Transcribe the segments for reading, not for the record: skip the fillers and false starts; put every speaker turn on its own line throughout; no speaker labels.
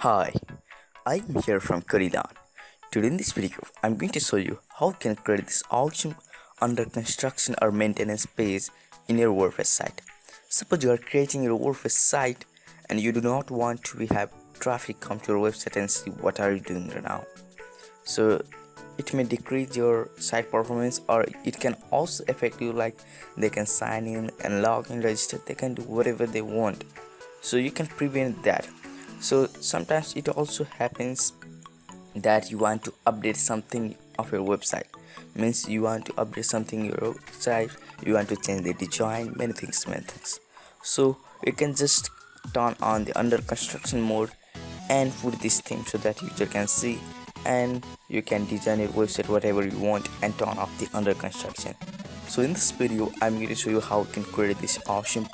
Hi, I'm here from Koridan. Today in this video, I'm going to show you how you can create this awesome under construction or maintenance page in your WordPress site. Suppose you are creating your WordPress site and you do not want to have traffic come to your website and see what are you doing right now. So it may decrease your site performance, or it can also affect you, like they can sign in and log in, register, they can do whatever they want. So you can prevent that. So sometimes it also happens that you want to update something of your website, means you want to update something in your website, you want to change the design, many things. So you can just turn on the under construction mode and put this theme so that user can see, and you can design your website whatever you want and turn off the under construction. So in this video I'm going to show you how you can create this awesome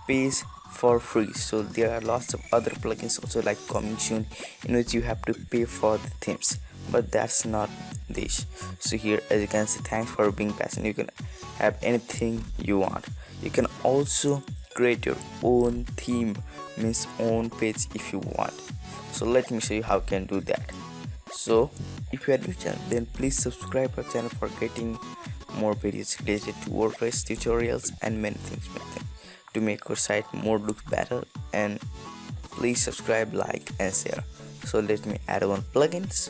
page for free. So there are lots of other plugins also like coming soon, in which you have to pay for the themes, but that's not this. So here, as you can see, thanks for being patient, you can have anything you want. You can also create your own theme, means own page if you want. So let me show you how you can do that. So if you are new channel, then please subscribe our channel for getting more videos related to WordPress tutorials and many things to make your site more look better. And please subscribe, like and share. So let me add one plugins.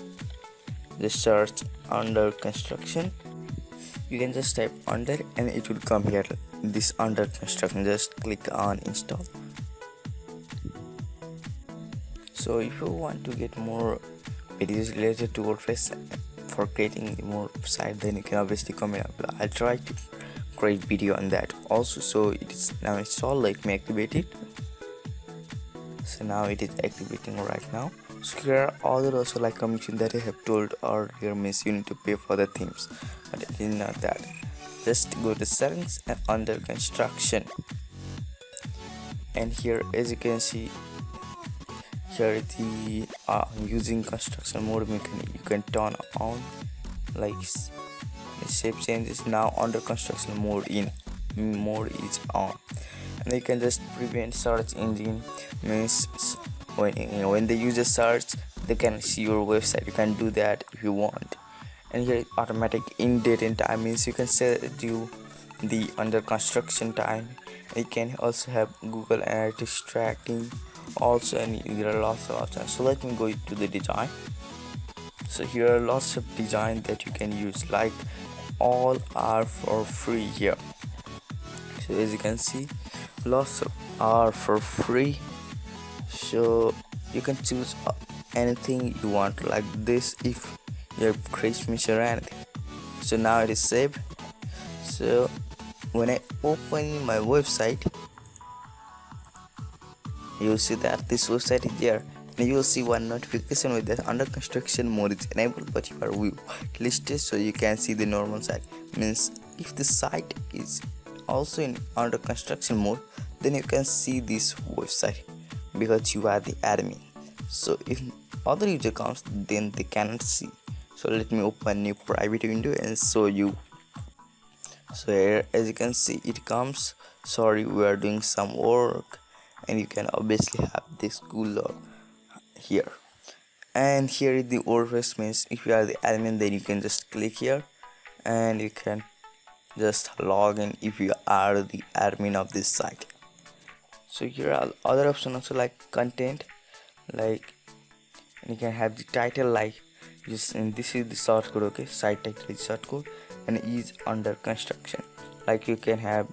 Just search under construction. You can just type under and it will come here, this under construction. Just click on install. So if you want to get more videos related to WordPress for creating more site, then you can obviously comment. I'll try to create video on that also. So it is now installed. Let me activate it. So now it is activating right now. So here are other also like commission that I have told earlier, means you need to pay for the themes, but it is not that. Just go to settings and under construction, and here as you can see, here the using construction mode you can turn on, like the shape changes. Now under construction mode is on, and you can just prevent search engine, means when the user search, they can see your website. You can do that if you want. And here automatic in date and time, means you can set the under construction time. You can also have Google Analytics tracking also, and there are lots of options. So let me go to the design. So here are lots of design that you can use, like all are for free here. So as you can see, lots of are for free. So you can choose anything you want, like this, if your Christmas or anything. So now it is saved. So when I open my website, you will see that this website is there, and you will see one notification with that under construction mode is enabled, but you are listed, so you can see the normal site. Means if the site is also in under construction mode, then you can see this website because you are the admin. So if other user comes, then they cannot see. So let me open new private window and show you. So here as you can see, it comes, sorry, we are doing some work, and you can obviously have this cooler here. And here is the WordPress, means if you are the admin, then you can just click here and you can just log in if you are the admin of this site. So here are other options also, like content, like you can have the title, like just, and this is the source code, okay, site title is source code and is under construction. Like you can have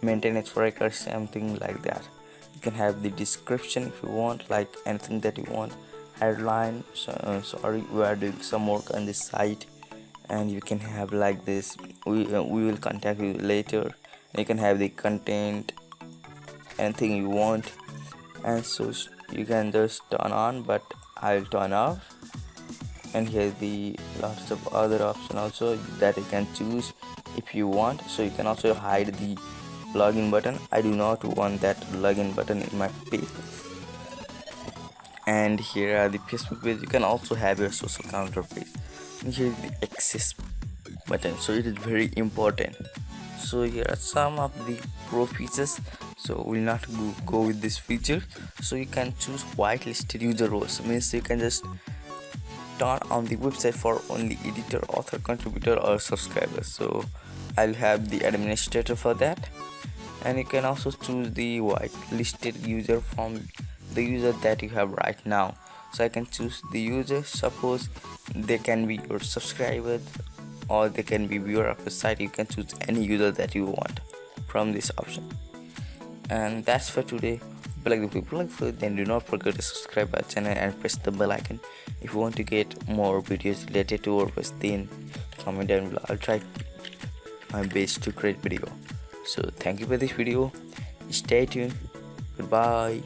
maintenance for records, something like that. You can have the description if you want, like anything that you want, headline, sorry, we are doing some work on this site, and you can have like this, we will contact you later. You can have the content, anything you want, and so you can just turn on, but I'll turn off. And here the lots of other options also that you can choose if you want. So you can also hide the login button. I do not want that login button in my page. And here are the Facebook page. You can also have your social counter page. And here is the access button, so it is very important. So here are some of the pro features. so we'll not go with this feature. So you can choose whitelisted user roles, means you can just turn on the website for only editor, author, contributor or subscribers. So I'll have the administrator for that. And you can also choose the whitelisted user from the user that you have right now. So I can choose the user. Suppose they can be your subscribers or they can be viewer of the site. You can choose any user that you want from this option. And that's for today. If you like the people like food, then do not forget to subscribe our channel and press the bell icon. If you want to get more videos related to WordPress, then comment down below. I'll try my best to create video. So thank you for this video. Stay tuned. Goodbye.